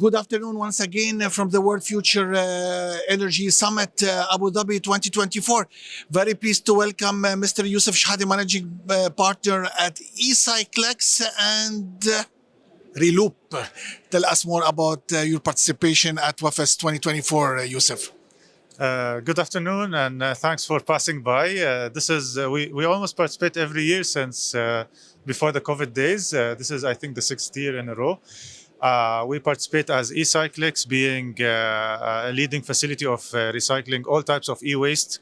Good afternoon once again from the World Future Energy Summit Abu Dhabi 2024. Very pleased to welcome Mr. Youssef Chehade, Managing Partner at Ecyclex and Reloop. Tell us more about your participation at WFS 2024, Youssef. Good afternoon, and thanks for passing by. This is we almost participate every year since before the COVID days. This is, I think, the sixth year in a row. We participate as Ecyclex, being a leading facility of recycling all types of e-waste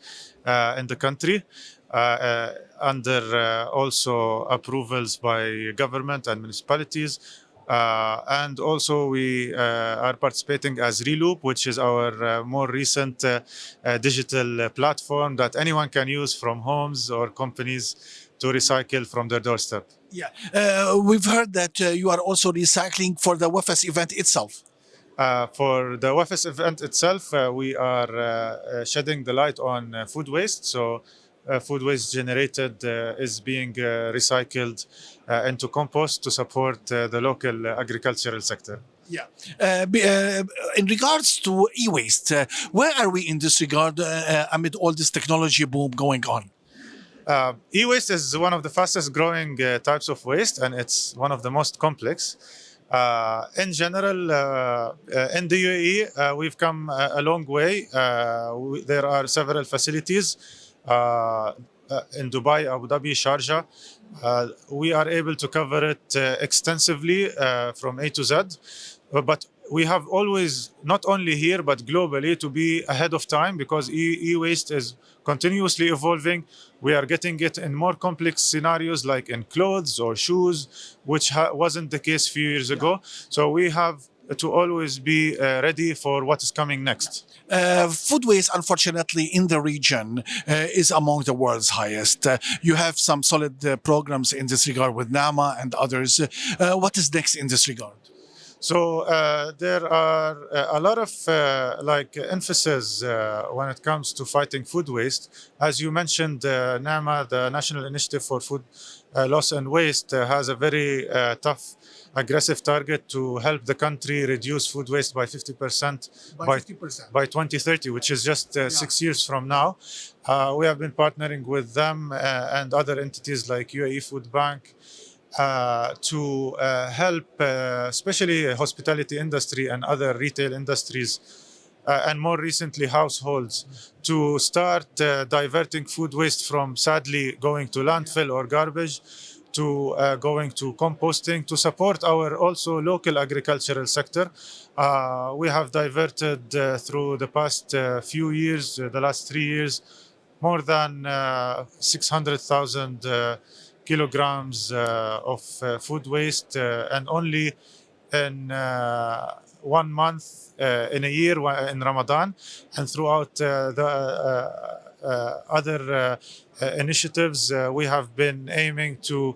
in the country, under also approvals by government and municipalities. And also we are participating as Reloop, which is our more recent digital platform that anyone can use from homes or companies to recycle from their doorstep. Yeah, we've heard that you are also recycling for the WFS event itself. For the WFS event itself, we are shedding the light on food waste. So food waste generated is being recycled into compost to support the local agricultural sector. Yeah. In regards to e-waste, where are we in this regard amid all this technology boom going on? E-waste is one of the fastest growing types of waste, and it's one of the most complex. In general, in the UAE, we've come a long way. There are several facilities in Dubai, Abu Dhabi, Sharjah. We are able to cover it extensively from A to Z. But we have always, not only here, but globally, to be ahead of time, because e-waste is continuously evolving. We are getting it in more complex scenarios, like in clothes or shoes, which wasn't the case a few years ago. So we have to always be ready for what is coming next. Food waste, unfortunately, in the region is among the world's highest. You have some solid programs in this regard with NAMA and others. What is next in this regard? So there are a lot of emphasis when it comes to fighting food waste. As you mentioned, NAMA, the National Initiative for Food Loss and Waste, has a very tough, aggressive target to help the country reduce food waste by 50% by 2030, which is just 6 years from now. We have been partnering with them and other entities like UAE Food Bank to help, especially hospitality industry and other retail industries, and more recently households, to start diverting food waste from sadly going to landfill or garbage to going to composting to support our also local agricultural sector. We have diverted through the past few years, the last 3 years, more than 600,000 kilograms of food waste, and only in 1 month in a year in Ramadan, and throughout the other initiatives, we have been aiming to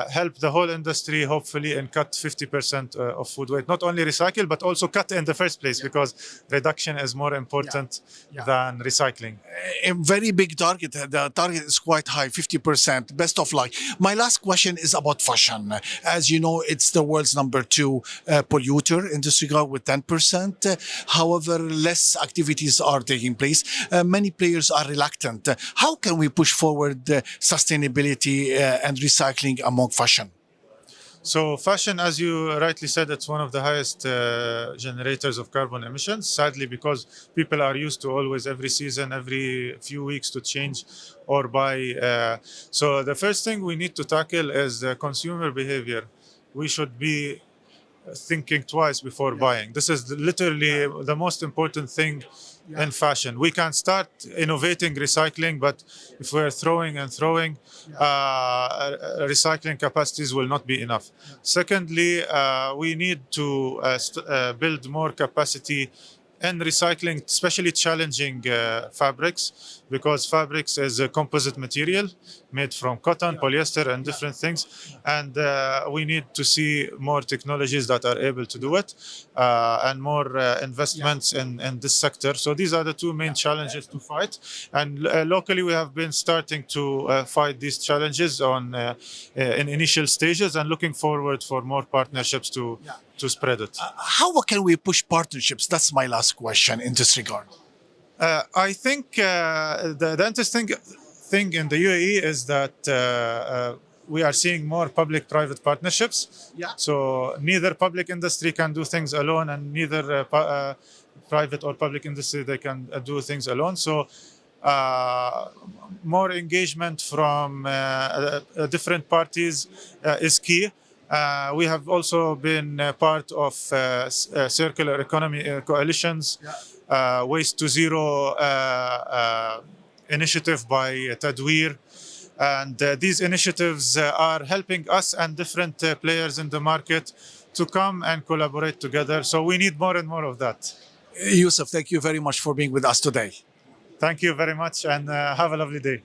help the whole industry, hopefully, and cut 50% of food waste. Not only recycle, but also cut in the first place, because reduction is more important than recycling. A very big target. The target is quite high, 50%. Best of luck. My last question is about fashion. As you know, it's the world's #2 polluter in this regard with 10%. However, less activities are taking place. Many players are reluctant. How can we push forward sustainability and recycling among fashion? So fashion, as you rightly said, it's one of the highest generators of carbon emissions, sadly, because people are used to always, every season, every few weeks, to change or buy. So the first thing we need to tackle is consumer behavior. We should be thinking twice before buying. This is literally the most important thing in fashion. We can start innovating recycling, but if we're throwing and throwing, recycling capacities will not be enough. Secondly, we need to build more capacity in recycling, especially challenging fabrics, because fabrics is a composite material made from cotton, polyester, and different things. And we need to see more technologies that are able to do it, and more investments in this sector. So these are the two main challenges to fight. And locally, we have been starting to fight these challenges in initial stages, and looking forward for more partnerships to to spread it. How can we push partnerships? That's my last question in this regard. I think the interesting thing in the UAE is that we are seeing more public-private partnerships. Yeah. So neither public industry can do things alone, and neither private or public industry they can do things alone. So more engagement from different parties is key. We have also been part of circular economy coalitions, Waste to Zero initiative by Tadweer. And these initiatives are helping us and different players in the market to come and collaborate together. So we need more and more of that. Yousef, thank you very much for being with us today. Thank you very much, and have a lovely day.